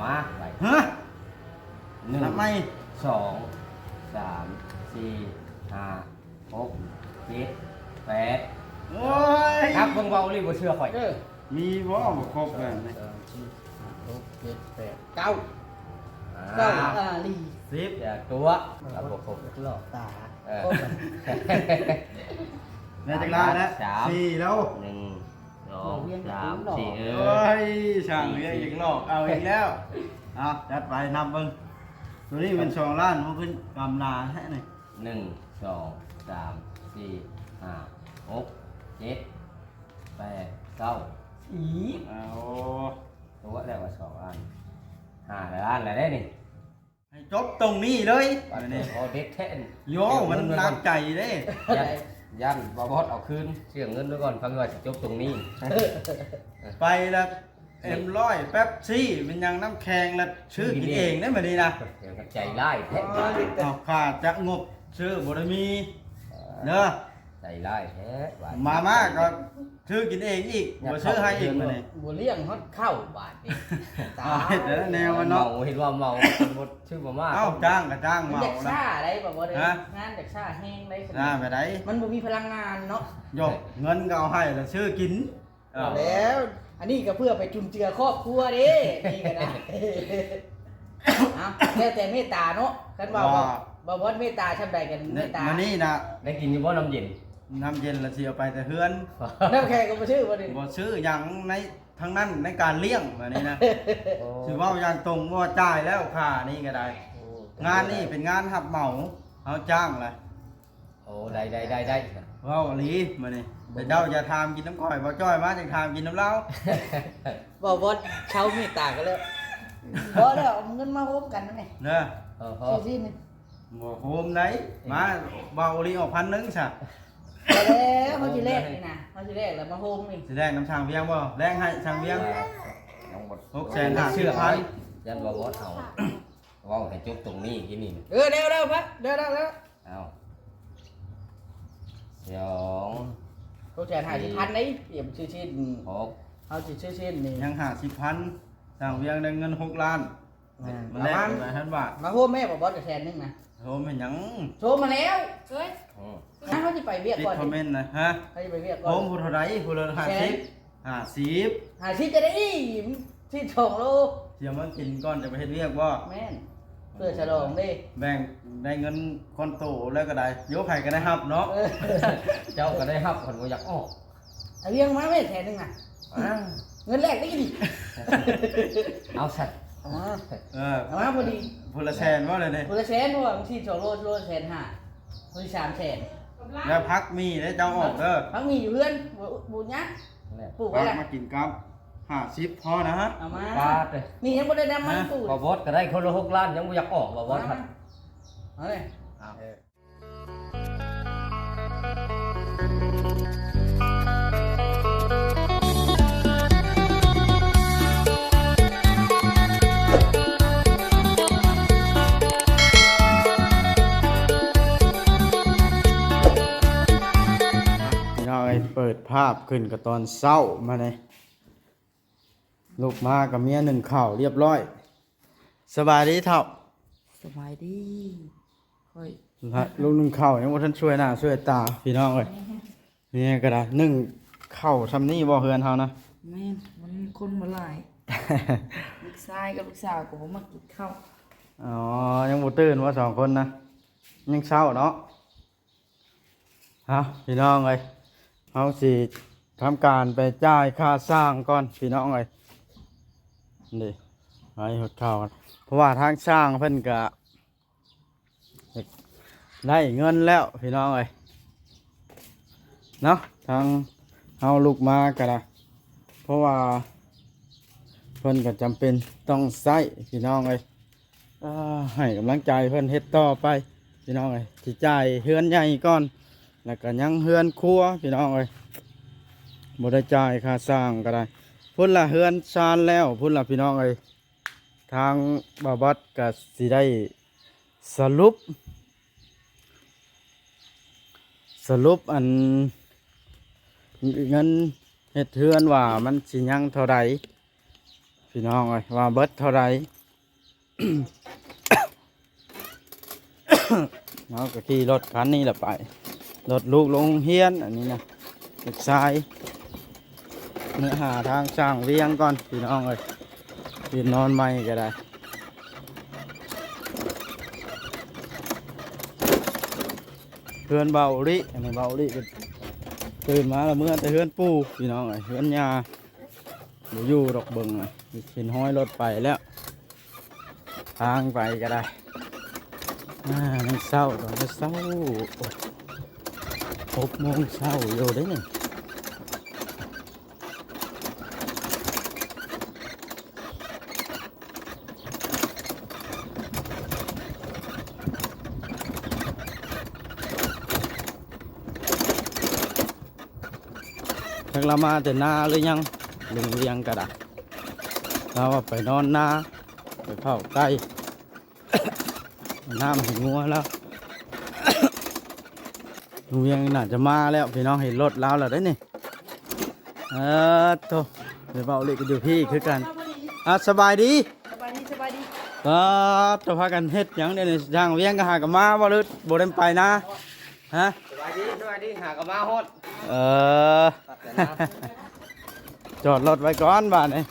มาไป ฮะ 1 ทำไม 2 3 4 5 6 7 8 โอ้ย ครับเบิ่งเบารีบ่เชื่อข่อย มีบ่บ่ครบกัน 6 7 8 9 9ลี 10อย่าตัวครับบ่ครบ หลอกตา ในจักรานแล้ว สาม 4แล้ว 1 2 3 4 โอ้ยช่างเรียกอีกรอบเอาอีกแล้วเอาจัดไปนับเบิ่งตัวนี้เป็น2ล้านมันขึ้นกำลาแท้นี่ 1 2 3 4 5 6 7 8 9อีก เอา ตัวแล้วว่า2 อัน5ล้านแล้วได้นี่ ให้จบตรงนี้เลย บัด นี่ นี้พอเด็กแท้น โยมันหนักใจเด้ ยันบ่บอสเอาคืนเสียเงินด้วยก่อนฟังว่าสิจบตรงนี้ ไปแล้วM100แป๊บซี่เป็นยังน้ำแข็งแล้วชื่อกินเองได้มาดีนะ เดี๋ยวก็ใจร้ายแท้ เอาขาดจากงบชื่อบ่ได้มีเด้อ ใจร้ายแท้บด มาก็ชื่อกินเองอีกบ่ชื่อให้อีกมื้อนี้ บ่เลี้ยงฮอดเข้าบาทนี่ตา เอาเฮ็ดแต่ละแนวมันเนาะ เห็นว่าเมาหมดชื่อบ่มา เอ้าจ้างก็จ้าง มัน เมา อยาก นะ ซ่าได้บ่ได้ ฮะ งานอยากซ่าแห้งได้ น่าไปได้ มันบ่มีพลังงานเนาะ โยกเงินก็เอาให้แล้วชื่อกินเอา แล้ว อันนี้ก็เพื่อไปจุนเจือครอบครัวเด้นี่ก็ได้เอาแล้วแต่เมตตาเนาะคันว่าบ่บ่เมตตาชำใดกันเมตตา มานี่นะ ได้กินอยู่บ่น้ำเย็น น้ำเย็นละสิเอาไปแต่เฮือน น้ำแข็งก็บ่ชื่อบ่ดิ บ่ซื้อหยังในทั้งนั้นในการเลี้ยงมานี่นะสิเว้าอย่างตรงว่าจ่ายแล้วค่านี่ก็ได้ งานนี่เป็นงานรับเหมาเอาจ้างล่ะ โอ้ได้ เว้าอีหลีมานี่แต่เจ้าอย่าทามกินน้ำก้อยบ่จ้อยมาจังทามกินน้ำเหล้า บ่เช่าเมตตากันแล้วบ่แล้วเอาเงินมาโฮมกันนั่นแหละ เด้อ พอ สิๆนี่ บ่โฮมได้มาเบาอีหลีออก1,000ซะ ไปแล้วเขาสิแลกนี่นะเขาสิแลกแล้วมาโฮมนี่ สิแลกน้ำช่างเวียงบ่แลกให้ช่างเวียง น้องบด 650,000 เชื่อยันบ่บอสเอาว่าให้จบตรงนี้กินนี่ เร็วๆพัดเร็วเอา2 เขาแจก50,000นี่เตรียมชื่อชิ้น 6 เขาสิชื่อชิ้นนี่ ยัง50,000ช่างเวียงได้เงิน6ล้านมาแลกไป1,000 บาท มาโฮมแม่บ่บอสจะแสนนึงนะ โฮมเป็นหยัง โทรมาแล้วเฮ้ยเขาสิไปเวียก ติด ก่อน คอมเมนต์นะฮะ เขาสิไปเวียกก่ โฮ อน มผู้เท่าไหร่ผู้ละ50 หาชิ้นจะได้ที่2โล เดี๋ยวมันกินก่อนจะไปเฮ็ดเวียกบ่ แม่นเพื่อฉลองดิ แบ่งได้เงินคนโตแล้วก็ได้ยกให้ก็ได้รับเนาะ เจ้าก็ได้รับคนบ่อยากออก เอาเวียงมาแม่แสนนึงน่ะเงินแรกได้ดิ เอาสัตว์ เอามา เออ เอามาพอดี ผู้ละแสนว่าเลยเนี่ย คนละแสนเพราะว่าบางที2โล1.5 คนที่3แสน แล้วพักมีได้เจ้าออกเด้อ เขามีอยู่เพื่อนบุญยักษ์ปลูกไว้ พัก ละ มากินกับ50พอนะฮะ เอามา ปาดเลย นี่ยังบ่ได้นำมันปลูก บ่บอสก็ได้คนละ6 ล้านยังบ่อยากออกบ่บอสครับ เอาเลย พี่น้องเอ้ยเปิดภาพขึ้นกับตอนเช้ามาเลยลูกมากับเมีย1ข้าวเรียบร้อยสบายดีเท่า สบายดีค่อย ลูก1ข้าวยังบ่ทันช่วยหน้าช่วยตาพี่น้องเอ้ยนี่ก็ได้1ข้าวทำนี่บ่เฮือนเฮานะ แม่นมันคนมาหลาย ลูกชายกับลูกสาวก็บ่มากินข้าว อ๋อ ยังบ่ตื่นว่า2คนนะยังเช้าเนาะฮะพี่น้องเอ้ยเฮาสิทำการไปจ่ายค่าสร้างก่อนพี่น้องเอ้ยนี่ให้หดข้าวกันเพราะว่าทางสร้างเพิ่นก็ได้เงินแล้วพี่น้องเอ้ยเนาะทางเฮาลุกมาก็ได้เพราะว่าเพิ่นก็จำเป็นต้องใช้พี่น้องเอ้ยให้กำลังใจเพิ่นเฮ็ดต่อไปพี่น้องเอ้ยสิจ่ายเฮือนใหญ่ก่อนแล้วก็ยังเฮือนครัวพี่น้องเอ้ยบ่ได้จ่ายค่าสร้างก็ได้พุ่นละเฮือนชานแล้วพุ่นละพี่น้องเอ้ยทางบ่าวบัดก็สิได้สรุปอันเงินเฮ็ดเฮือนว่ามันสิยังเท่าใด พี่น้องเอ้ยว่าเบิดเท่าไหร่ เนาะก็ขี่รถคันนี้แหละไปรถลูกลงเฮียนอันนี้นะเด็กชายเนื้อหาทางสร้างเวียงก่อนพี่น้องเอ้ยพี่นอนใหม่ก็ได้เพื่อนเบาลิอันนี้เบาลิก็ตื่นมาแล้วเมื่อแต่เพื่อนปู่พี่น้องเอ้ยเพื่อนยาบ่อยู่ดอกเบิ่งอ่ะเห็นห้อยรถไปแล้วทางไปก็ได้มันเศร้าตอนนี้เศร้า6 โมงเช้าอยู่ได้นี่ทักเรามาแต่นาหรือยังลุงเรียงกระดาษเราว่าไปนอนนาไปเผาไก่ น้ำถึงงัวแล้ว ลุงเวียงน่าจะมาแล้วพี่น้องเห็นรถแล้วได้นี่โตเดี๋ยวเบาเล็กกันอยู่พี่คือกันสบายดีสบายดี จะพากันเฮ็ดหยังเดี๋ยวนี้ทางเวียงก็หากันมาบ่ลึกบ่ได้ไปนะฮะสบายดีหากระมาฮอด จอดรถไว้ก่อนบ้านนี่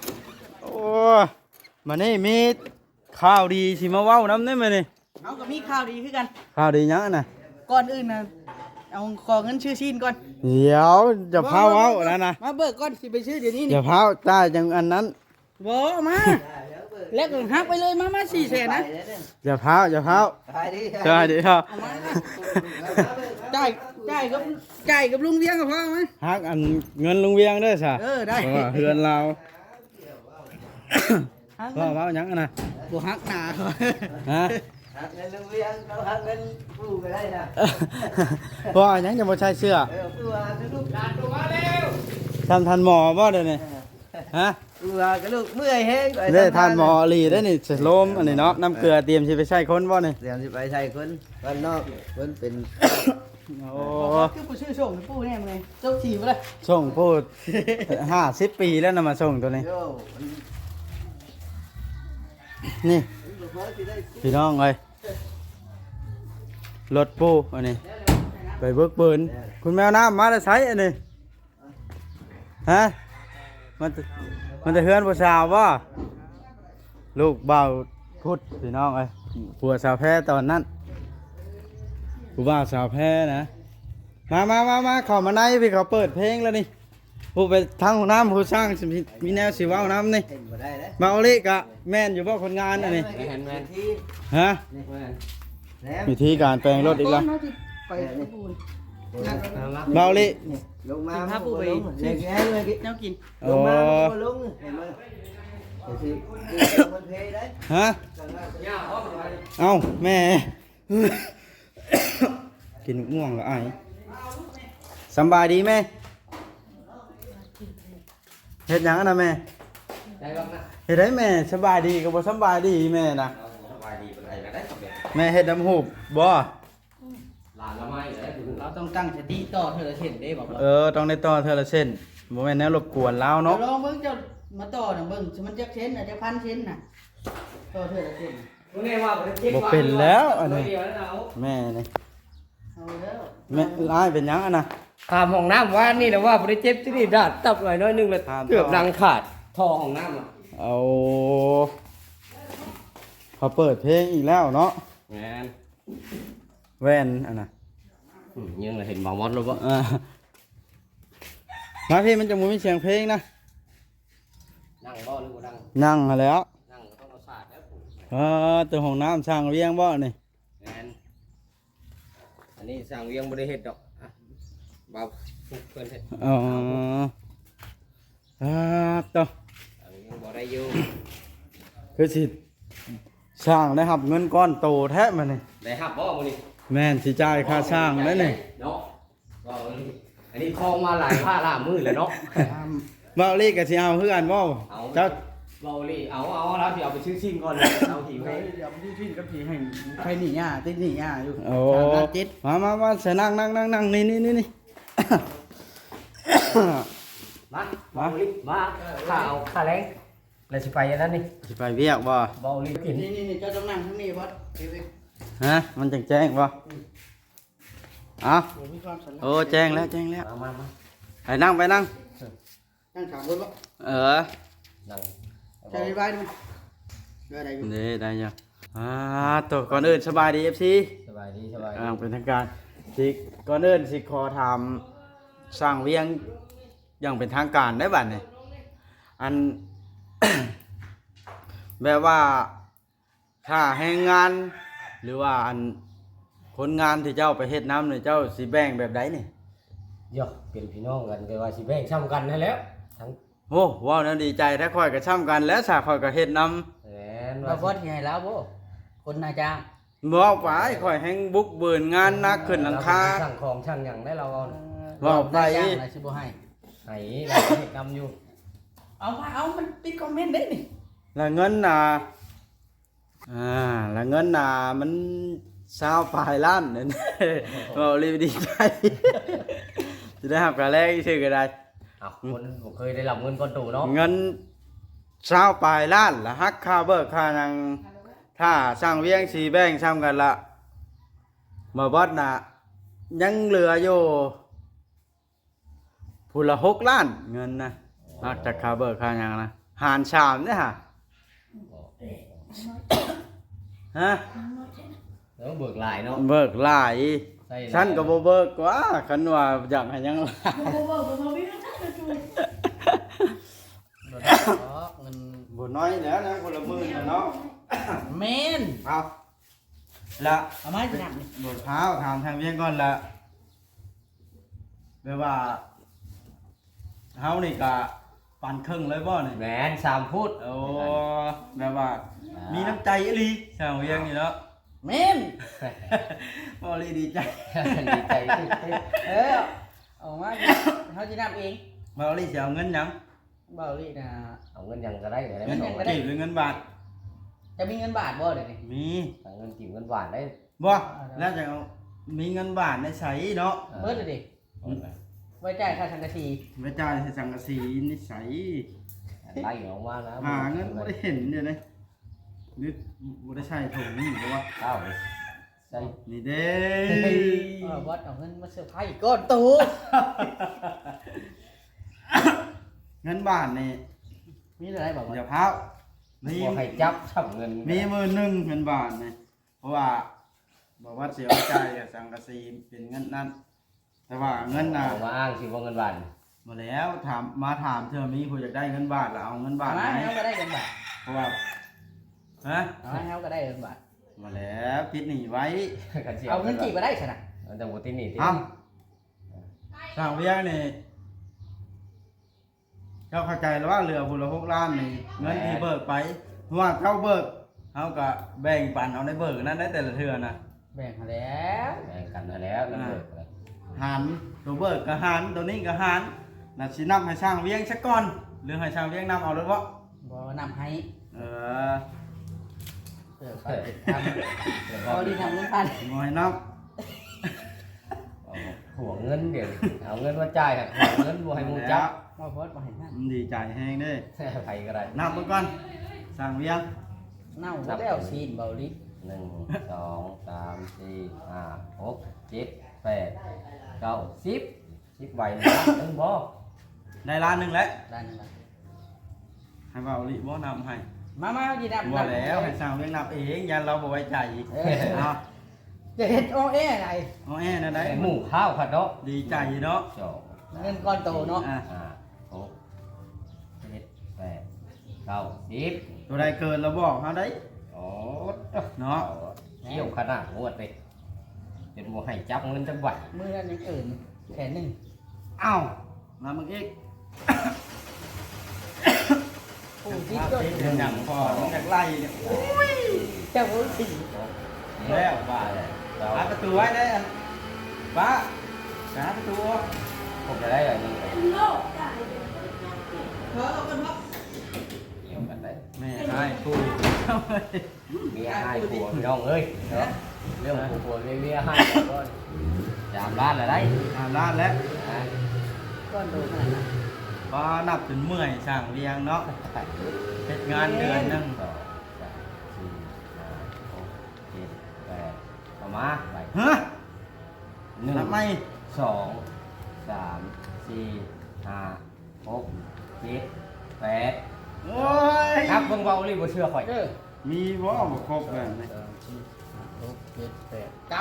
โอ้มานี่มีข่าวดีสิมาเว้านำได้มั้ยนี่เอาก็มีข่าวดีคือกัน ข่าวดีหยังน่ะก่อนอื่นน่ะเอาขอเงินชื่อชีนก่อน เดี๋ยวจะพาเว้าแล้วนะมาเบิกก่อนสิไปชื่อเดี๋ยวนี้นี่เดี๋ยวพาจ่ายจังอันนั้นบ่มาแล้วก็หักไปเลยมา400,000นะอย่าพาใช่ดิครับจ่ายกับลุงเวียงกับพ่อมั้ยฮักอันเงินลุงเวียงเด้อซะได้เฮือนเราพ่อเว้าหยังน่ะบ่ฮักหน้าเขาฮะหักเงินลุงเวียงเขาหักเงินปู่ก็ได้นะพ่อหยังจะบ่ใช่เสื้อปู่หักลูกหลานปู่มาแล้ว ทันหมอบ่เด้อนี่ฮะก็ลูกเมื่อยแห้งได้ทานหมอหลีได้นี่สโลมอันนี้เนาะน้ำเกลือเตรียมสิไปใช้คนบ่นี่เตรียมสิไปใช้คนบ้านนอกเพิ่นเป็นโอ้คือผู้ชื่อส่งปู่แน่มั้ยเจ้าทีบ่ล่ะส่งพูด50 ปีแล้วนำมาส่งตัวนี้นี่พี่น้องเอ้ยรถปูอันนี้ไปเบิกเบินคุณแมวน้ำมาแล้วใช้อันนี้ฮะมันจะเฮือนผู้สาวบ่ลูกเบาพุดพี่น้องเอ้ยผัวสาวแพ้ตอนนั้นผู้บ่าวสาวแพ้นะมาเข้ามาในพี่เขาเปิดเพลงแล้วนี่ผู้ไปทางห้องน้ำผู้สร้างมีแนวสิว้าวน้ำนี่มาเอาลิกะแม่นอยู่บ่คนงานอันนี้ฮะวิธีการแปลงรถอีกแล้วเบาลิลงมาพาปู่ไปเด็กให้เลยแนวกินลงมาลงเห็นมั้ยฮะเอ้าแม่กินง่วงแล้วไอ้สบายดีแม่เฮ็ดหยังนะแม่เฮ็ดได้แม่สบายดีก็บ่สบายดีแม่นะสบายดีเป็นไรก็ได้แม่เฮ็ดน้ำหูบบ่หลานละไม่ได้เราต้องตั้งสติต่อเธอละเส้นได้บอกต้องได้ต่อเธอละเส้นบ่แม่นแนวรบกวนแล้วเนาะลองเบิ่งเจ้ามาต่อน่ะเบิ่งมันจักเส้นน่ะจักพันเส้นน่ะต่อเธอละเส้นบ่เป็นแล้วอันนี้แม่นี่เอาแล้วแม่ลายเป็นหยังอันน่ะถามห้องน้ำว่านี่นะว่าบ่ได้เจ็บที่นี่ดาดตับหน่อยน้อยนึงเลยเกือบดังขาดท่อห้องน้ำอ่ะเอาเขาเปิดเพลงอีกแล้วเนาะแม่นแว่นอันน่ะยังเห็นบ่มอดแล้วบ่มาพี่มันจะมีเสียงเพลงนะนั่งบ่หรือบ่นั่งนั่งแล้วนั่งต้องเอาสาดแล้วตัวห้องน้ำสร้างเวียงบ่นี่แม่นอันนี้สร้างเวียงบ่ได้เฮ็ดดอกเบาเพิ่นเฮ็ดต่อยังบ่ได้อยู่คือสิสร้างได้รับเงินก้อนโตแท้มานี่ได้รับบ่มื้อนี้แม่นสิจ่ายค่าสร้างได้นี่เนาะอันนี้คลองมาหลายผ้าล่ามือแล้วเนาะเบาลี่ก็สิเอาคือกันบ่เจ้าเบาลี่เอาแล้วสิเอาไปซื้อซิ่งก่อนเอาถีให้เดี๋ยวไปซื้อซิ่งกับถีให้ใครหนีหญ้าติดหนีหญ้าอยู่โอ้มาใส่นั่งนี่มาข้าวแรง แล้วสิไปอันนั้นนี่ สิไปเวียกบ่ เบาลีกิน นี่เจ้าต้องนั่งทั้งนี้บอสเอ้ย ฮะมันจังแจ้งบ่เอ้า ผมมีความสนใจ โอ้แจ้งแล้วแจ้งแล้ว มา ไปนั่งไปนั่ง นั่งถามบนบ่ นั่ง ใจไว้ดูได้อยู่ นี่ได้ยังตัวก่อนอื่นสบายดี FC สบายดีสบายดี เป็นทางการสิก่อนอื่นสิขอถามสร้างเวียงอย่างเป็นทางการได้บัดนี่อัน แบบว่าค่าแรงงาน หรือว่าอันคนงานที่เจ้าไปเฮ็ดน้ำเนี่ยเจ้าสิแบ่งแบบใดนี่ ยกเป็นพี่น้องกันก็ว่าสิแบ่งซ้ำกันนั่นแล้วทั้ง โอ้ว้าวนั่นดีใจถ้าค่อยก็ช่ำกันแล้วสาค่อยก็เฮ็ดน้ แหน มาบอสยังไงแล้วบ่คนนายจ้าง ำบอกไปค่อยแห่งบุกเบินงานหนักขึ้นหลังคา ช่างของช่างหยังได้เราเอา ว่าไป นายจ้างอะไรสิบ่ให้ ให้เราเฮ็ดนำอยู่ เอามันติดคอมเมนต์ได้นี่ แล้วเงินน่ะแล้วเงินน่ะมัน20ปลายล้านนั่น เรารีบดีใจ จะได้หับกระแรกชื่อก็ได้ อ้าวคนบ่เคยได้รับเงินก้อนโตเนาะ เงิน20ปลายล้านแล้วหักค่าเบิกค่านังถ้าสร้างเวียงสีแบ่งซ้ำกันละมาบอสน่ะยังเหลืออยู่ผู้ละ6ล้านเงินนะนอกจากค่าเบิกค่าหยังนะหาร3เนี่ยฮะฮะ แล้วเบิกหลายเนาะ เบิกหลาย ใส่หลาย ฉันก็บ่เบิกกว่าคันว่าอยากให้ยังหลาย เงิน บ่น้อยแล้วนะคนละหมื่นน่ะเนาะ เมน เอาละ เอาไม้ไปนับนี่ บทเท้าถามทางเวียงก่อนละแปลว่าเฮานี่ก็ปันครึ่งเลยบ่นี่ แหมน3ฟุต โอ้แบบว่ามีน้ำใจอีหลีทางเวียงนี่เนาะ เมน บ่ลีดีใจ ดีใจที่ เอามาเขาจะนับเอง บ่ลีสิเอาเงินหยัง เบาลี่นะ เอาเงินหยังก็ได้ก็ได้ เงิน ไม่ ก็ได้ กีบหรือเงินบาท จะมีเงินบาทบ่เดี๋ยวนี้ มี เอาเงินกินเงินหวานได้ บ่แล้วจะเอามีเงินบาทในใช้เนาะ เบิดเลยดิไว้จ่ายค่าสังกะสี ไว้จ่ายให้สังกะสีนิสัย ไล่ออกมานะ หาเงินบ่ได้เห็นเดี๋ยวนี้นึกบ่ได้ใช้ถุงนี่เพราะว่า เอ้าใส่ นี่เด้ บอสเอาเงินมาเซอร์ไพรส์ก้อนโต เงินบาทนี่ มีอะไรบอกว่า อย่าพร้าวมี บ่ให้จับชับเงิน มีมือหนึ่งเงินบาทนี่เพราะว่าบอกว่าเสียใจกับสังกะสีเป็นเงินนั้น แต่ว่าเงินน่ะ เอามาอ้างสิว่าเงินหวาน มาแล้วถามเธอมีผู้อยากได้เงินบาทแล้วเอาเงินบาท เอา ไห มาให้ ม เขาก็ได้เงินบาท เพราะว่าฮะ เอามาให้เขาก็ได้เงินบาท มาแล้วติดหนีไว้ กันสิ เอาเงินจีบมาได้ชนะ เอาแต่บ่ติดหนี่ติ เอ้าสั่งเวียงนี่เจ้าเข้าใจแล้วว่าเหลือผู้ละ6 ล้านนี่เงินที่เบิกไปเพราะว่าเขาเบิกเขาก็แบ่งปันเอาในเบิกนั้นได้แต่ละเทื่อนะ แบ่งมาแล้ว แบ่งกันนั่นแล้วเงินเบิกเลย หารตัวเบิกก็หารตัวนี้ก็หารน่ะสินำให้ช่างเวียงซะก่อนหรือให้ช่างเวียงนำเอาเลยบ่ บอนำให้ เออ เพื่อไปทำพอดีทำเงินพัน บ่ให้นำ เอาห่วงเงินเดี๋ยวเอาเงินมาจ่ายหักห่วงเงินบ่ให้หมูจับ มาบอสมาเห็นนั่น มันดีใจแฮงเด้ ไปก็ได้ นับมันก่อนช่างเวียง เน่าแล้วซีนเบาลิ 1 2 3 4 5 6 7 8 9 10ใบนะถึงบ่ ได้ล้านหนึงแล้ว ด้านนึงละ ให้เว้าลิบ่นำให้ มาจีนับ บ่แล้วให้ช่างเวียงนับเองยันเราบ่ไว้ใจเอา จะเห็นโอเออะไร เอาแอ้นั่นได้ ไอ้หมูข้าวขัดเนาะ ดีใจเนาะ สอง เงินก้อนโตเนาะ อ่ะ 5 6 7 8 9 10 ตัวใดเกินเราบอกเฮาได้ โอ้ เนาะ เที่ยวขนาดงวดเลยเป็นบ่ให้จับเงินจังหวัด มือนั้นยังอื่นแขนหนึ่ง เอ้ามามึงอีก ผู้ที่ ภาพ ก็ ที่เป็นหนังพอมันจากไล่เนี่ย เจ้าผู้สี่ แล้ว บ้าเลยเรา หาประตูไว้ได้อันป้าหาประตู ผมจะได้อะไรนึงไป เพิ่มกันเนาะ เกี่ยวกันได้ แม่ให้คุย เมียให้ผัวพี่น้องเอ้ยเนาะเรื่องผัวเมียให้ก็จามบ้านอะไรได้ ล้านแล้ว นะ ก้อนโตขนาดนั้น ก็นับจนเมื่อยสร้างเรียงเนาะเฮ็ดงานเดือนหนึง 2 3 4 5 6 7 8เอามาไป ฮะ หนึ่ง ทำไม สองสามสี่ห้าหกเจ็ดแปด โอ้ย ครับเบิ่งเบารีบบ่เชื่อข่อย มีบ่บ่ครบแบบนี้ 6 7 8 9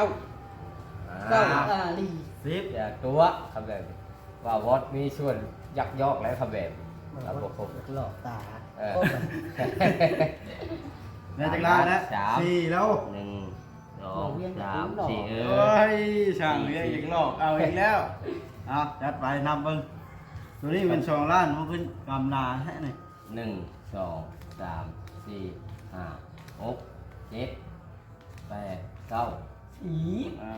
9ลี 10 อย่าตัวคำแบบนี้ว่าวอดมีส่วนยักยอกและคำแบบครับบ่ครบ หลอกตา เออ แล้วจักล้านแล้ว สาม 4แล้ว หนึ่งสองสามสี่ โอ้ยช่างเรียงอีกหลอกเอาอีกแล้วเอาจัดไปนำเบิ่งตัวนี้เป็น2ล้านมันขึ้นกำนาแท้นี่ หนึ่งสองสามสี่ห้าหกเจ็ดแปดเก้าสิบ เอา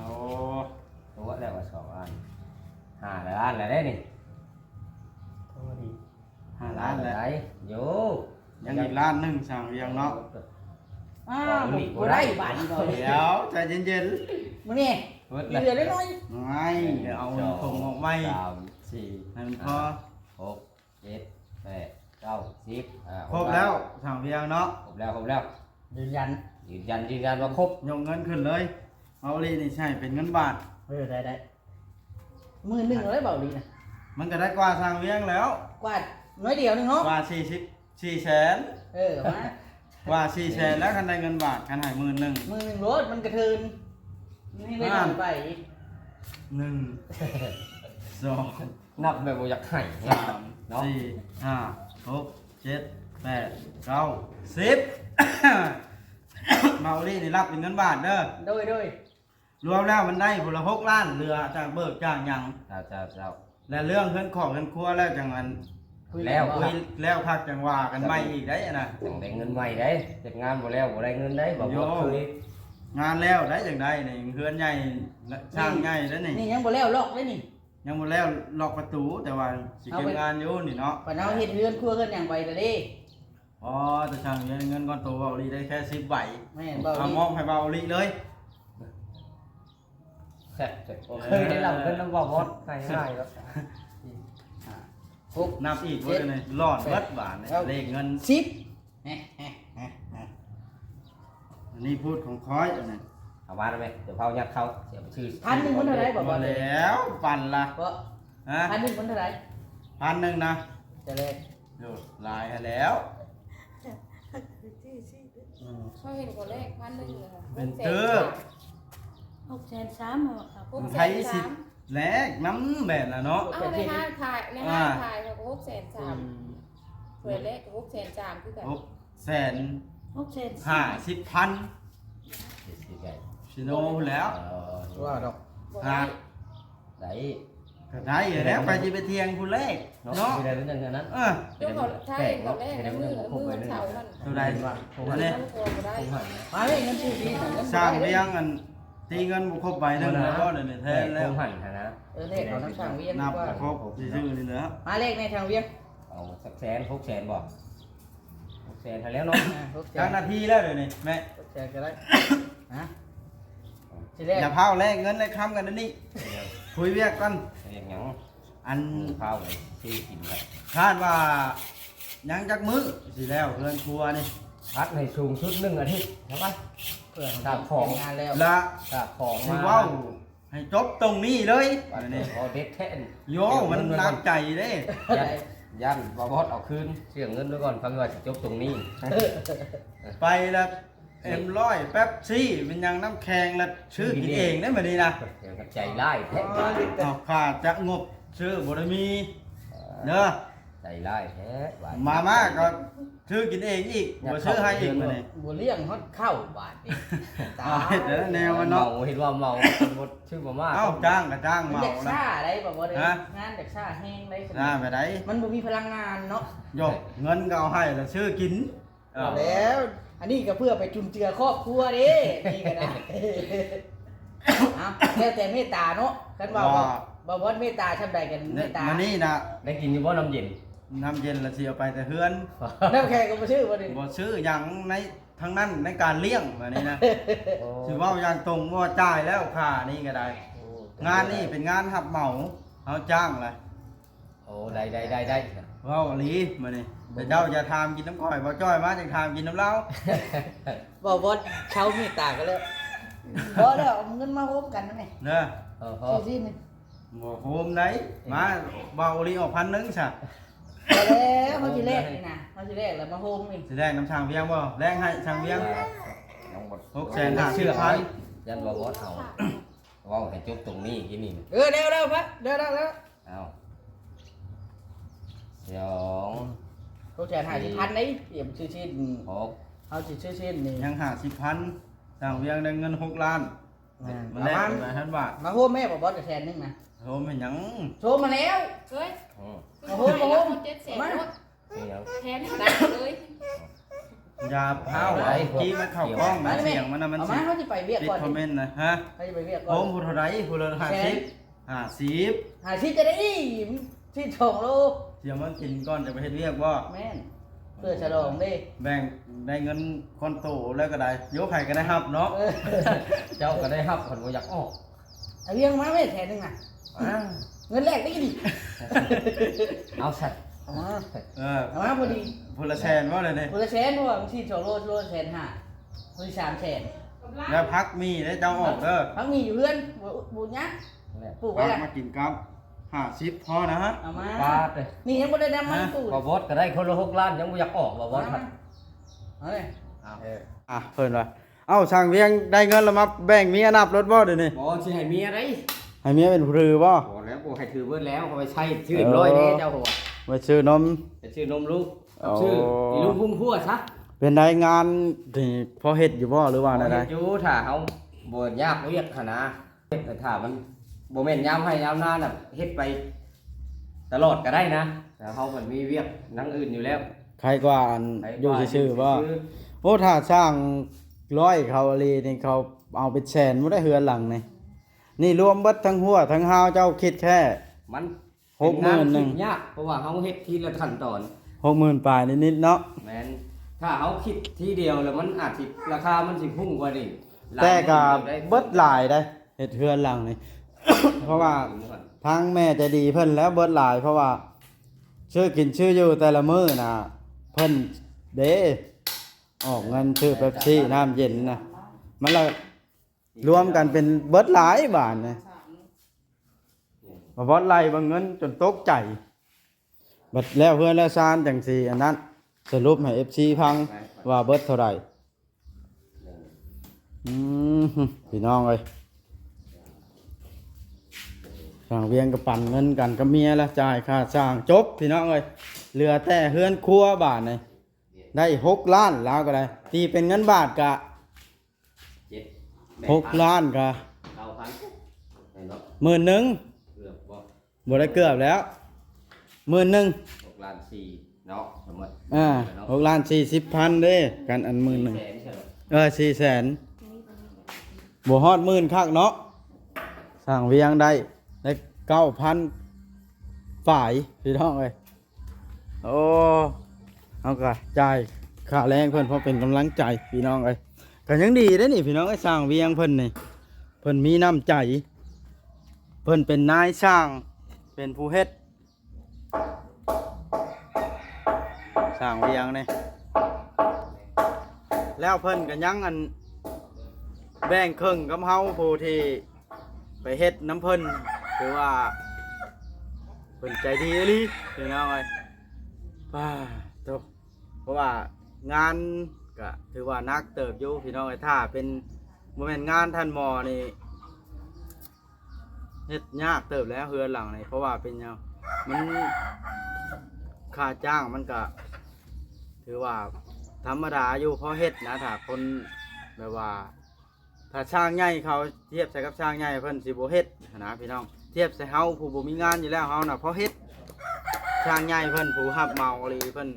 ตัวได้ว่าสองล้านห้าล้านแล้วได้นี่ 5ล้านแล้ว ได้โย ยังอีกล้านหนึงช่างเรียงเนาะ อ้าวบ่ได้บาทนี่ดอก เดี๋ยวใจเย็น มื้อนี้ เบิด เหลือน้อย ๆไม่เดี๋ยวเอาผงออกไม่ สามสี่ ให้มันพอ หกเจ็ดแปดเก้าสิบ ครบแล้วช่างเรียงเนาะ ครบแล้วครบแล้ว ๆยืนยัน ยืนยันว่าครบ ยกเงินขึ้นเลยเอาลีนี่ใช่เป็นเงินบาท ได้มื้อนึงเลยเบาลีนะ มันก็ได้กว่าช่างเรียงแล้ว กว่าน้อยเดียวนึงเนาะ กว่า4แสน มาก ว่า4แสนแล้วคันได้เงินบาทคันให้11,000 มื้อนึงรถมันกระเทินนี่เลยนไป 1 2 นับแบบบ่อยากให้ 3 เนาะ 4 5 6 7 8 9 10 เมาลี่นี่รับเป็นเงินบาทเด้อ โดย รวมแล้วมันได้พนละ6ล้านเรือจากเบิกจากหยัง เจ้า และเรื่องเงินของเงินครัวแล้วจังอัน แล้ว คุยแล้วพักจังว่ากันไม่อีกได้อะนะ ต้องได้เงินใหม่ได้เฮ็ดงานบ่แล้วบ่ได้เงินได้บ่บ่เคย งานแล้วได้จังได้นี่เฮือนใหญ่ช่างใหญ่แล้วนี่ นี่ยังบ่แล้วลอกเลยนี่ ยังบ่แล้วล็อกประตูแต่ว่าสิเก็บงานอยู่นี่เนาะ ปานเอาเฮ็ดเรือนครัวเฮือนหยังไปแต่เด้ อ๋อแต่ช่างเงินก้อนโตเบาลีได้แค่10ใบ แม่นเบา เอา ลี มอบให้เบาลีเลย เคยได้รับเงินน้ำบ่ฮอดง่ายๆแล้ว 6นับอีกว่าเลยรอดเบิดบาทนี่เลขเงิน 10 อันนี้พูดของคอยอันนั้น เอามาได้ไหมเดี๋ยวเผายัดเข้าเสียไปชื่อ พันหนึงมันเท่าไหร่บ่ บ่แล้วปั่นละ เพราะ ฮะ พันหนึงมันเท่าไหร่ 1,000นะ จะเลย โยลายให้แล้ว เขาเห็นคนแรก1,100เลยค่ะ เป็นเตื้อ 6,300,000เหรอครับ ไทยสิแลกน้ำแบบน่ะเนาะ เอาในห้างถ่ายในห้างถ่ายเขาก็6,300,000เผยเลขก็6,300,000คือกัน 650,000ชิโน่แล้ว ว่าดอก บ่ได้ ได้ ก็ได้อยู่แล้วไปสิไปเที่ยงผู้เลข เนาะ เนาะ ไม่ได้เรื่องนั้น เจ้าเขาถ่ายเขาแรกในมือเสามัน เท่าใดอันนี้ บ่ได้ มาเลยเงินซื้อดีนะเงิน สร้างเลี้ยงอันตีเงินบ่ครบใบหนึงแล้วก็เดี๋ยวนี้แทนแล้ว หันนะ เลขเอาน้ำช่างเวียน นับ ว่า บ่ครบซื่อๆนี่เด้อ มาเลขในทางเวียน เอาสักแสน600,000บ่600,000ให้แล้วเนาะ จักนาทีแล้วเดี๋ยวนี้แม่ แจกจะได้ฮะสิเลข อย่าเผาแลกเงินแลกคำกันเดี๋ยวนี้คุยเวียกกัน เรียกหยัง อัน ข้าวเลยที่กินกัน คาดว่ายังจักมื้อสิแล้วเพื่อนครัวนี่ พัดให้สูงชุด1 อาทิตย์ใช่ไหม เพื่อน ครับของ งานแล้ว ละ ถ้าของ สิ มา เว้าให้จบตรงนี้เลย วัน เดี๋ยว นี้ นี้ พอเด็ดแท้น โยมันหนักใจเด้ ยันบอบอสเอาคืนเสียเงินด้วยก่อนฟังว่าจะจบตรงนี้ ไปแล้วM100แป๊บซี่เป็นยังน้ำแข็งแล้วชื่อกินเองได้บัดนี้นะ เดี๋ยวกับใจไล่แท้ เอาขาดจะงบชื่อบ่ได้มีเด้อ ใจไล่แท้หวน มาก็ชื่อกินเองอีกบ่ชื่อให้อีกบัดนี้ บัวเลี้ยงฮอดเข้าบาทนี่ตา เอาเฮ็ดแต่ละแนวมัน เมา เนาะ เห็นว่าเมาหมดชื่อมาม่า เอ้าจ้างก็จ้าง มัน เมา เด็ก นะ ซ่าได้บ่บ่ได้ ฮะ งานเด็กซ่าแห้งได้ น่าไปได้ มันบ่มีพลังงานเนาะ โยกเงินก็เอาให้แล้วชื่อกินเอา แล้ว อันนี้ก็เพื่อไปจุนเจือครอบครัวเด้นี่ก็ได้เอาแล้วแต่เมตตาเนาะคันว่าบ่บ่เมตตาชำใดกันเมตตา มานี่นะ ได้กินอยู่บ่น้ำเย็น น้ำเย็นละสิเอาไปแต่เฮือน น้ำแข็งก็บ่ชื่อบ่ดิ บ่ซื้อหยังในทั้งนั้นในการเลี้ยงมานี่นะสิเว้าอย่างตรงว่าจ่ายแล้วค่านี่ก็ได้ งานนี่เป็นงานรับเหมาเฮาจ้างล่ะ โอ้ อ้ได้ เว้าอีหลีมื้อนี้แต่เจ้าอย่าถามกินน้ำก้อยบ่จ้อยมาจังถามกินน้ำเหล้า บ่บ่เช่าเมตตากันแล้วบ่แล้วเอาเงินมาโฮมกันนั่นแหละ เด้อ พอ สินี่ บ่โฮมได้มาเบาอีหลีออก1,000นึงซะ ไปแล้วเขาสิแลกนี่นะเขาสิแลกแล้วมาโฮมนี่ สิได้น้ำช่างเวียงบ่แรงให้ช่างเวียง น้องบด 650,000 ยันบ่บดเอาว่าให้จบตรงนี้กินนี่ เร็วๆพะเร็ว เอาสอง ๆเขาแจก50,000นี่เตรียมชื่อชิ้น หก เขาสิชื่อชิ้นนี่ ยัง50,000ช่างเวียงได้เงิน6ล้านมันแลกไป1,000 บาท มาโฮมแม่บ่บ่จะแสนนึงนะ โฮมเป็นหยัง โทรมาแล้ว เฮ้ย โอ้โห 700,000 มา รถ นี่ยัง แทนหนักเลย อย่าพาวเอากี้มันเข้ากล้องนะเสียงมันน่ะมัน เอา สิ มาเขาสิไปเวียก ติด ก่อน คอมเมนต์นะฮะ เขาสิไปเวียก โฮ ก่อน มผู้เท่าไหร่ผู้ละ50 หาชิ้นจะได้ที่ชงโล เดี๋ยวมันกินก่อนจะไปเฮ็ดเวียกบ่ แม่นเพื่อฉลองดิ แบ่งได้เงินคอนโตแล้วก็ได้ยกไข่ก็ได้รับเนาะ เจ้าก็ได้รับคนบ่อยากออก เอาเรียงมาไม่แทนนึงน่ะเงินแรกได้ดิ เอาสัตว์ เอามา เออ เอามาพอดี ผู้ละแสนว่าเลยเนี่ย คนละแสนเพราะว่าบางทีชงโลแสนห้าคนที่3 แสน แล้วพักมีได้เจ้าออกเด้อ พักมีอยู่เพื่อนบุญยักษ์ปลูกไว้ พัก ละ มากินกับ50พอนะฮะ เอามา ปาดเลย นี่ยังไม่ได้นำมันปลูก บ่บดก็ได้คนละ6ล้านยังบ่อยากออกบ่บดครับ เอาเลย เพิ่นว่าเอ้าช่างเวียงได้เงินแล้วมาแบ่งเมียนับรถบ่เดี๋ยวนี้ บ่สิให้เมียได้ ให้เมียเป็นผู้รือบ่ บ่แล้วบ่ให้ถือเบิดแล้วเอาไปใช้ชื่อ100แน่เจ้าหัว ไว้ซื้อนม จะชื่อนมลูกชื่ออีลุงพุ่งพัวซะ เป็นได้งานที่พอเฮ็ดอยู่บ่หรือว่าได้ อยู่ถ้าเฮาบ่ยากเรียกหั่นนะเฮ็ดแต่ถ้ามันบ่แม่นยามให้ยามหน้าน่ะเฮ็ดไปตลอดก็ได้นะแต่เฮามันมีเวียกนังอื่นอยู่แล้ว ใครกว่าอันอยู่ซื่อๆบ่โอ้ถ้าสร้าง100เขาอีหลีนี่เขาเอาเป็นแสนบ่ได้เฮือนหลังนี่นี่รวมเบิดทั้งหัวทั้งหาวเจ้าคิดแค่ มัน 60,000 คิดยากเพราะว่าเฮาเฮ็ดทีละขั้นตอน 60,000ปลายนิดๆเนาะ แม่นถ้าเฮาคิดทีเดียวแล้วมันอาจสิราคามันสิพุ่งกว่านี้ แต่ก็เบิดหลายได้เฮ็ดเฮือนหลังนี่ เพราะว่าทางแม่ใจะดีเพิ่นแล้วเบิดหลายเพราะว่าชื่อกินชื่ออยู่แต่ละมื้อน่ะเพิ่นเด้ออกเงินซื้อเป๊ปซี่น้ำเย็นน่ะมันละรวมกันเป็นเบิดหลายบาทนะบ่ไล่เบ่งเงินจนตกใจบัดแล้วเพื่อนแล้วซานจังซี่อันนั้นสรุปให้ FC ฟังว่าเบิดเท่าไหร่พี่น้องเอ้ยสร้างเวียงกับปั่นเงินกันกับเมียแล้วจ่ายค่าสร้างจบพี่น้องเอ้ยเหลือแต่เฮือนครัวบาทนี่ได้6ล้านแล้วก็ได้ตีเป็นเงินบาทกะ6ล้านกะ 9,000เนาะ 10,000นึง เกือบบ่ บ่ได้เกือบแล้ว10,000นึง 6ล้าน4เนาะสมมุติ 6ล้าน40,000เด้กันอัน10,000นึง แสนใช่บ่ 400,000บ่ฮอด10,000คักเนาะสร้างเวียงได้9,000ฝ่ายพี่น้องเอ้ยโอ้เอาก็จ่ายค่าแรงเพิ่นเพราะเป็นกำลังใจพี่น้องเอ้ยก็ยังดีเด้อนี่พี่น้องเอ้ยสร้างเวียงเพิ่นนี่เพิ่นมีน้ำใจเพิ่นเป็นนายช่างเป็นผู้เฮ็ดสร้างเวียงนี่แล้วเพิ่นก็ยังอันแบ่งครึ่งกับเฮาผู้ที่ไปเฮ็ดน้ำเพิ่นถือว่าเพิ่นใจดีอีหลีพี่น้องเอ้ยป้าโตเพราะว่างานก็ถือว่านักเติบอยู่พี่น้องเอ้ยถ้าเป็นบ่แม่นงานท่านหมอนี่เฮ็ดยากเติบแล้วเฮือนหลังนี่เพราะว่าเป็นหยังมันค่าจ้างมันก็ถือว่าธรรมดาอยู่เพราะเฮ็ดนะถ้าคนแบบว่าถ้าช่างใหญ่เขาเทียบใส่กับช่างใหญ่เพิ่นสิบ่เฮ็ดนะพี่น้องเทียบใส่เฮาผู้บ่มีงานอยู่แล้วเฮาน่ะเพราะเฮ็ดช่างใหญ่เพิ่นผู้รับเหมาอีหลีเพิ่น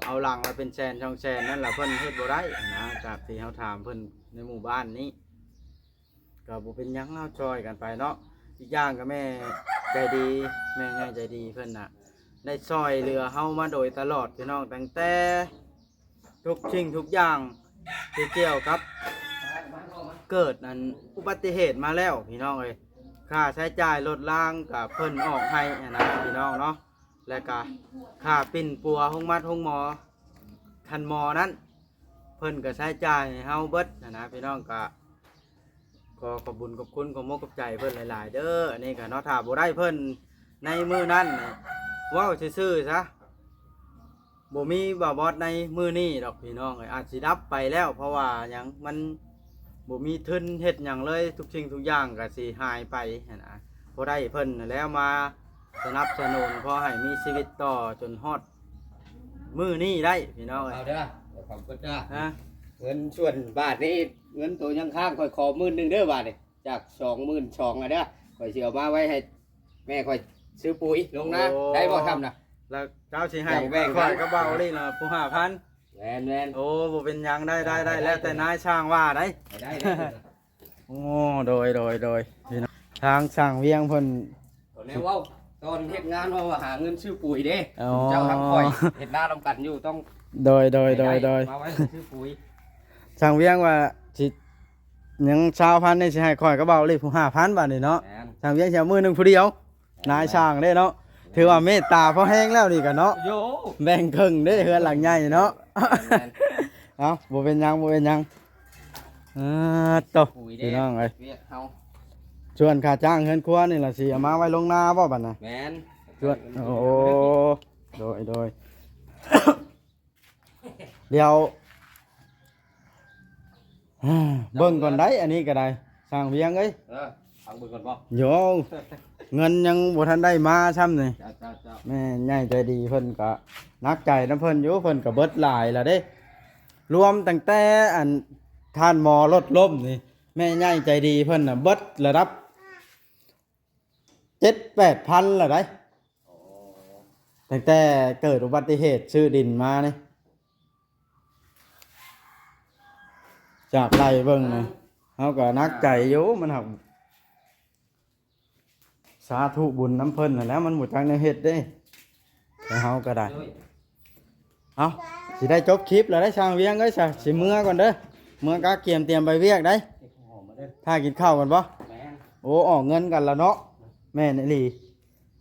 เอาหลังมาเป็นแสนช่องแสนนั่นล่ะเพิ่นเฮ็ดบ่ได้นะจากที่เฮาถามเพิ่นในหมู่บ้านนี้ก็บ่เป็นหยังเฮาช่วยกันไปเนาะอีกอย่างก็แม่ใจดีแม่ง่ายใจดีเพิ่นน่ะได้ช่วยเหลือเฮามาโดยตลอดพี่น้องตั้งแต่ทุกสิ่งทุกอย่างที่เกี่ยวกับเกิดนั้นอุบัติเหตุมาแล้วพี่น้องเอ้ยค่าใช้จ่ายลดล่างกับเพิ่นออกให้นะพี่น้องเนาะ และก็ค่าปิ้นปัวห้องมัดห้องหมอคันหมอนั้นเพิ่นก็ใช้จ่ายให้เฮาเบิดนะพี่น้องก็ขอบคุญขอบคุณขอมกขอบใจเพิ่นหลายๆเด้ออันนี้ก็เนาะถ้าบ่ได้เพิ่นในมื้อนั้นน่ะเว้าซื่อๆซะบ่มีบ่บอสในมื้อนี้ดอกพี่น้องเอ้ยอาจสิดับไปแล้วเพราะว่าหยังมันบ่มีทุนเฮ็ดหยังเลยทุกสิ่งทุกอย่างก็สิหายไปหั้นนะบ่ได้เพิ่นนั่นแล้วมาสนับสนุนพอให้มีชีวิตต่อจนฮอดมื้อนี้ได้พี่น้องเอ้ย เอาเด้อเดี๋ยวขอบคุณเด้อ ฮะ เงินส่วนบาทนี่เงินตัวยังข้างค่อยขอ10,000เด้อบาทนี่จาก22,000อ่ะเด้อค่อยสิเอามาไว้ให้แม่ค่อยซื้อปุ๋ยลงนะได้บ่ทำนะ แล้วเจ้าสิให้ อย่างแบ่ง ข่อยก็เบาเลยนะผู้5,000 แม่น โอ้บ่เป็นหยังได้แล้วแต่นายช่างว่าได้ ได้ โอ้โดยพี่น้องทางช่างเวียงเพิ่น ตอนนี้ว่าตอนเฮ็ดงานว่าหาเงินซื้อปุ๋ยเด้ อ๋อ เจ้าทั้งค่อยเฮ็ดหน้านํกันอยู่ต้อง โดย มาไว้ซื้อปุ๋ย ช่างเวียงว่าสิหยัง20,000นี่สิให้ข่อยก็เบาเลยผู้5,000บาทนี่เนาะ แม่น ช่างเวียงสิเอามือหนึงผู้เดียวนายช่างเด้เนาะถือว่าเมตตาพอแห้งแล้วนี่ก็เนาะ โย แบ่งครึ่งเด้เฮือนหลังใหญ่เนาะ แม่น เอ้าบ่เป็นหยังโต ปุ๋ยเด้ พี่น้องเอ้ย เวียกเฮา ส่วนค่าจ้างเฮือนครัวนี่ล่ะสิเอามาไว้ลงนาบ่บัดน่ะ แม่น ส่วนโอ้โดย เดี๋ยวเบิ่งก่อนได้อันนี้ก็ได้สร้างเวียงเอ้ย ฟังเบิ่งก่อนบ่ โยเงินยังบ่ทันได้มาซ้ำนี่ เจ้า แม่ใหญ่ใจดีเพิ่นก็นักใจน้ำเพิ่นอยู่เพิ่นก็เบิดหลายแล้วเด้รวมตั้งแต่อันท่านหมอรถล้มนี่แม่ใหญ่ใจดีเพิ่นน่ะเบิดระดับ 7-8,000แล้วได้ตั้งแต่เกิดอุบัติเหตุชื่อดินมานี่จากไล่เบิ่งนี่เฮาก็นักใจอยู่มันหักสาธุบุญน้ำเพิ่นนั่นแหล้วมันหมดทางในเฮ็ดเด้แต่เฮาก็ได้เอาสิได้จบคลิปแล้วได้ช่างเวียงเอ้ยซะสิเมื่อก่อนเด้อเมื่อกะเกียมเตรียมไปเวียกได้ถ้ากินข้าวกันบ่ แม่น โอ้ออกเงินกันแล้วเนาะแม่นอีหลี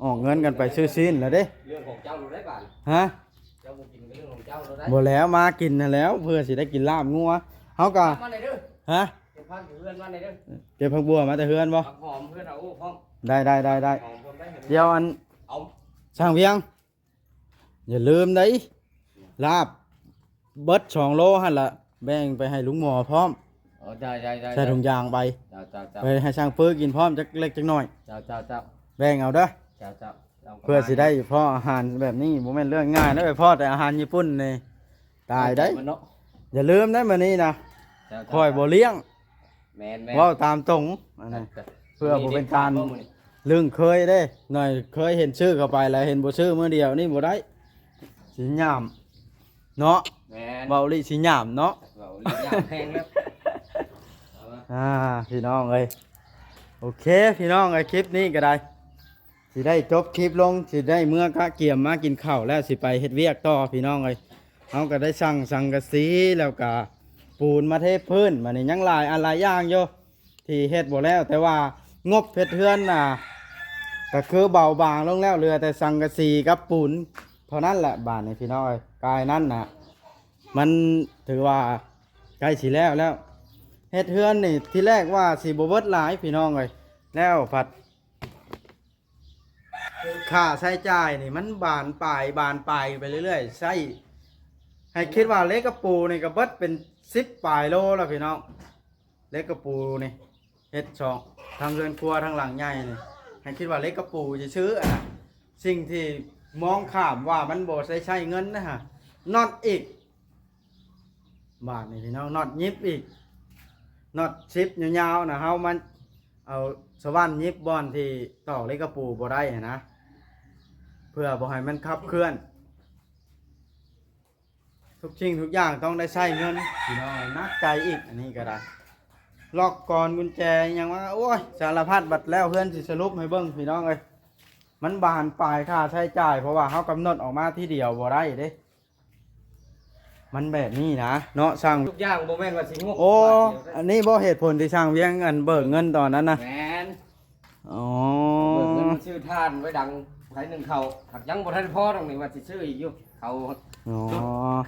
ออกเงินกันไปซื้อซีนแล้วเด้ เรื่องของเจ้ารู้ได้บ่า ฮะ เจ้าบ่กินก็เรื่องของเจ้ารู้ได้ บ่แล้วมากินนั่นแล้วเพื่อสิได้กินลาบงัวเฮาก็ มาไหนเด้อ ฮะ เก็บผักอยู่เรือนมาไหนเด้อ เก็บผักบัวมาแต่เฮือนบ่ ผักหอมเพื่อนเอาพร้อม ได้ หอมพร้อมได้เห็น เดี๋ยวอัน เอา ช่างเวียงอย่าลืมได้ลาบเบิด2 โลหั่นล่ะแบ่งไปให้ลุงหมอพร้อม ได้ ใส่ถุงยางไป เจ้า ไปให้ช่างปื้อกินพร้อมจักเล็กจักน้อย เจ้า แบ่งเอาเด้อ เพื่อสิได้พ่ออาหารแบบนี้บ่แม่นเรื่องง่ายนะไปพ่อแต่อาหารญี่ปุ่นนี่ตายได้อย่าลืมได้มื้อนี้นะคอยบ่เลี้ยง แม่น เว้าตามตรงอันนั้นเพื่อบ่เป็นการลึงเคยเด้หน่อยเคยเห็นชื่อเข้าไปแล้วเห็นบ่ชื่อมื้อเดียวนี่บ่ได้สิหยามเนาะ แม่น เว้าลิสิหยามเนาะ เว้าลิ้นยางแพงแล้ว พี่น้องเอ้ยโอเคพี่น้องเอ้ยคลิปนี้ก็ได้สิได้จบคลิปลงสิได้เมื่อกะเกี่ยมมากินข้าวแล้วสิไปเฮ็ดเวียกต่อพี่น้องเอ้ยเฮาก็ได้สั่งสังกะสีแล้วก็ปูนมาเทพื้นมานี่ยังหลายอะไรอย่างอยู่ที่เฮ็ดบ่แล้วแต่ว่างบเฮ็ดเฮือนน่ะก็คือเบาบางลงแล้วเหลือแต่สังกะสีกับปูนเท่านั้นแหละบาดนี้พี่น้องเอ้ยกายนั้นน่ะมันถือว่าใกล้สิแล้วเฮ็ดเฮือนนี่ที่แรกว่าสิบ่เบิดหลายพี่น้องเอ้ยแล้วผัดค่าใช้จ่ายนี่มันบานปลายไปเรื่อยๆใช้ให้คิดว่าเล็กกระปูนี่ก็เบิดเป็น10 ปลายโลแล้วพี่น้องเล็กกระปูนี่เฮ็ดช่องทางเรือนครัวทางหลังใหญ่นี่ให้คิดว่าเล็กกระปูจะซื้อสิ่งที่มองข้ามว่ามันบ่ใช้เงินนะฮะน็อตอีกบาทนี่พี่น้องน็อตยิบอีกน็อตชิปยาวๆนะเฮามันเอาสว่านยิบบอนที่ตอกเล็กกระปูบ่ได้นะเพื่อบ่ให้มันขับเคลื่อนทุกสิ่งทุกอย่างต้องได้ใช้เงินพี่น้องนักใจอีกอันนี้ก็ได้ล็อกก่อนกุญแจยังว่าโอ้ยสารพัดบัดแล้วเพื่อนสิสรุปให้เบิ่งพี่น้องเอ้ยมันบานปลายค่าใช้จ่ายเพราะว่าเฮากำหนดออกมาที่เดียวบ่ได้เด้มันแบบนี้นะเนาะช่าง ทุกอย่างบ่แม่นว่าสิงบ โอ้อันนี้บ่เหตุผลที่ช่างเวียงเงินเบิกเงินตอนนั้นนะ แม่น อ๋อ เบิกเงินชื่อท่านไว้ดัง ไผหนึ่งเขาหักยังบ่ทันพอตรงนี้ว่าสิซื้ออีกอยู่เขา อ๋อ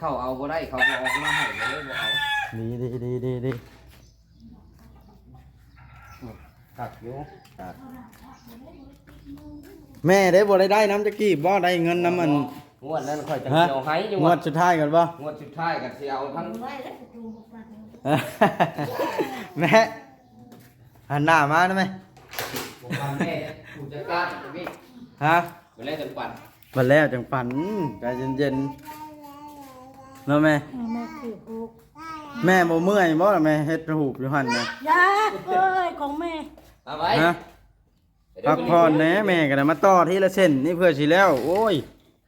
เขาเอาบ่ได้เขาบ่ออกมาให้เลยบ่เอา ดี ตักอยู่ตัก แม่ได้บ่ได้น้ำจะกี้บ่ได้เงินน้ำมัน งวดนั้นค่อยจะ ฮะ เอาให้อยู่ งวดสุดท้ายก่อนบ่ งวดสุดท้ายก็สิเอาทั้ง ไว้แล้วจะดูฟัง แม่หันหน้ามาได้ไหม ผมทำแม่ผู้จัดการพี่ ฮะ ไปเล่นจนปั่น มาแล้วจังฝันใจเย็นๆเนาะแม่ แม่คือผูก แม่บ่เมื่อยบ่ล่ะแม่เฮ็ดหูบอยู่หั่นแม่ ยาเอ้ยของแม่ เอาไว้ ฮะพักผ่อนแหน่แม่ก็ได้มาต่อทีละเส้นนี่เพื่อสิแล้ว โอ้ย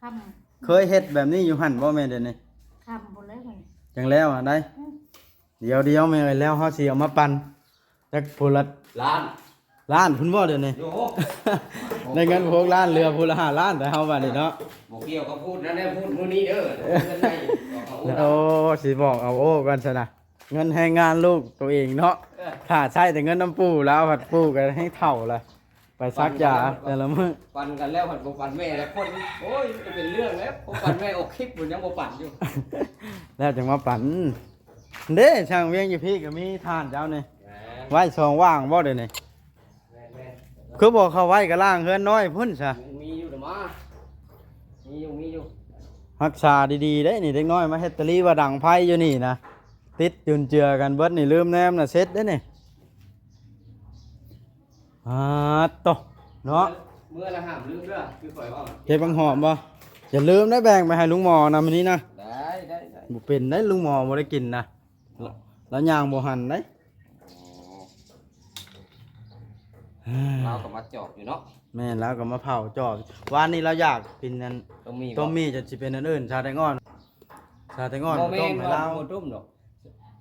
ค เคยเฮ็ดแบบนี้อยู่หั่นบ่แม่เดี๋ยวนี้ ำหมดแล้วมัน จังแล้วอ่ะได้เดี๋ยวแม่เอ้ยแล้วเฮาสิเอามาปั่นจักผู้ละ ล้าน ล้านพุ่นบ่เดี๋ยวนี้ โย ได้เงินพวกล้านเรือผู้ละ5ล้านแต่เฮาบัดนี้เนาะ บอกเกี่ยวกับพูดนะเนี่ยพูดมื้อนี้เด้อเงินได้บอกเอา โอ้สิบอกเอาโอ้กันซะนะเงินให้งานลูกตัวเองเนาะถ้าใช้แต่เงินน้ำปู่แล้วผัดปู่ก็ให้เท่าละไปซักยาแต่ละมื้อ ปั่นกันแล้วผัดบ่ปั่นแม่แล้วคนโอ้ยจะเป็นเรื่องแล้วบ่ปั่นแม่ออกคลิปมันยังบ่ปั่นอยู่ แล้วจังมาปั่นเด้ช่างเวียงอยู่พี่ก็มีทานเจ้านี่ แหม ไว้ซองว่างบ่เด้นี่ แม่ คือบอกเขาไว้ก็ล่างเฮือนน้อยพุ่นซะ มีอยู่เด้อมามีอยู่ รักษาดีๆได้นี่เด็กน้อยมาเฮ็ดตะลีว่าดังไผอยู่นี่นะติดจุนเจือกันเบิดนี่ลืมแนมน่ะเสร็จเด้นี่โตเนาะ เมื่อละห้ามลืมเด้อคือข่อยว่า เก็บบังหอมบ่อย่าลืมได้แบ่งไปให้ลุงหมอนะมื้อนี้นะ ได้ได้ บ่เป็นได้ลุงหมอบ่ได้กินนะแล้วย่างบ่หันได้ เราก็มาจอบอยู่เนาะ แม่นแล้วก็มาเผาจอบวานนี้เราอยากกินนั้น ต้องมี ต้มมีจะสิเป็นอันอื่นชาแตงอ่อนชาแตงอ่อน บ่ ต้ แม่ ม น ให้ ว่า เรา บ่ต้มดอก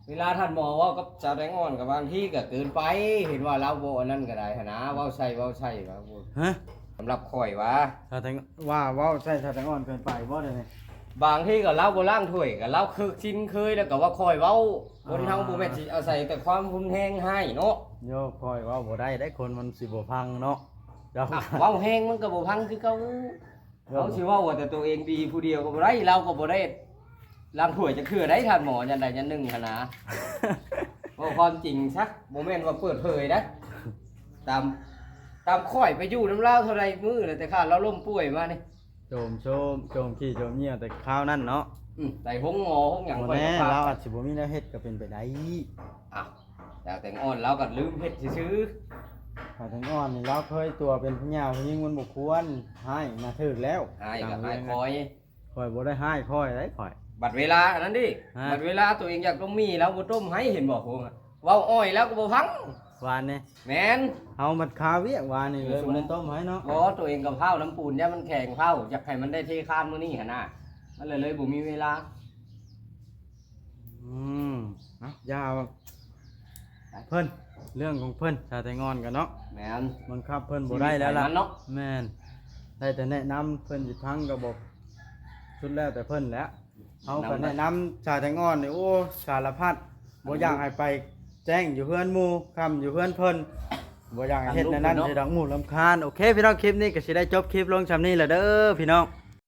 เวลาท่านหมอเว่ากับชาวแตงอ่อนกับบางที่ก็เกินไปเห็นว่าเราบ่อันนั้นก็ได้หันนะเว้าใช่ว่าบ่ ฮะ สำหรับข่อยว่า ชาแตงว่าว้าวใช่ชาแตงอ่อนเกินไปบ่ได้นี่ บางที่ก็เล่าบ่ล่างถ้วยก็เล่าคือชินเคยแล้วก็ว่าข่อยเว้าคนเฮาบ่แม่นสิเอาใส่แต่ความรุนแรงให้เนาะ โยกคอยเว่าบ่ได้ได้คนมันสิบ่พังเนาะเจ้า อ่ะเว้าแฮงมันก็บ่พังคือเก่าเขาสิเว้าว่าแต่ตัวเองดีผู้เดียวก็บ่ได้เราก็บ่ได้ล้างถ้วยจะคือได้ท่านหมอยันใดยันหนึ่งหั่นนะ ว่าความจริงซักโมเมนต์ว่าเปิดเผยนะตามข่อยไปอยู่น้ำเล่าเท่าไรมือเลยแต่ข้าเราล้มป่วยมานี่ โจมขี้โจมเหี้ยแต่ข้าวนั่นเนาะ ใส่ห้องหมอห้องอย่าง บ่ ข่อย แน่ ก็พา เราอาจสิบ่มีแนวเฮ็ดก็เป็นไปได้ อ้าวแต่แตงอ่อนเราก็ลืมเฮ็ดซื้อ ชาแตงอ่อนนี่เราเคยตัวเป็นผู้หญิงผู้หญิงมันบ่ควรให้มาถึกแล้ว ๆหายกับหายคอย คอยบ่ได้ให้คอยได้คอย บัดเวลาอันนั้นดิ ฮะ บัดเวลาตัวเองอยากต้มมีแล้วบ่ต้มให้เห็นบอกผมอะเว้าอ้อยแล้วก็บ่พัง วานนี่ แม่น เฮามันคาเวียกวานนี่เลยบ่ได้ต้มให้เนาะ บ่ตัวเองกับเผาน้ำปูนเนี่ยมันแข็งเผาอยากให้มันได้เทคานมื้อนี้หั่นน่ะมันเลยบ่มีเวลา ยาวเพิ่นเรื่องของเพิ่นชาแตงอ่อนกันเนาะ แม่น บังคับเพิ่นบ่ได้แล้วล่ะ ชีวิตไขมันเนาะ แม่นได้แต่แนะนำเพิ่นสิพังก็บอกสุดแล้วแต่เพิ่นแหล้วเฮาก็แนะนำชาแตงอ่อนนี่โอ้สารพัดบ่อยากให้ไปแจ้งอยู่เพื่อนหมู่คำอยู่เพื่อนเพิ่นบ่อยากให้เฮ็ดแนวนั้นสิดอกหมู่รำคาญโอเคพี่น้องคลิปนี้ก็สิได้จบคลิปลงซำนี้แหละเด้อพี่น้อง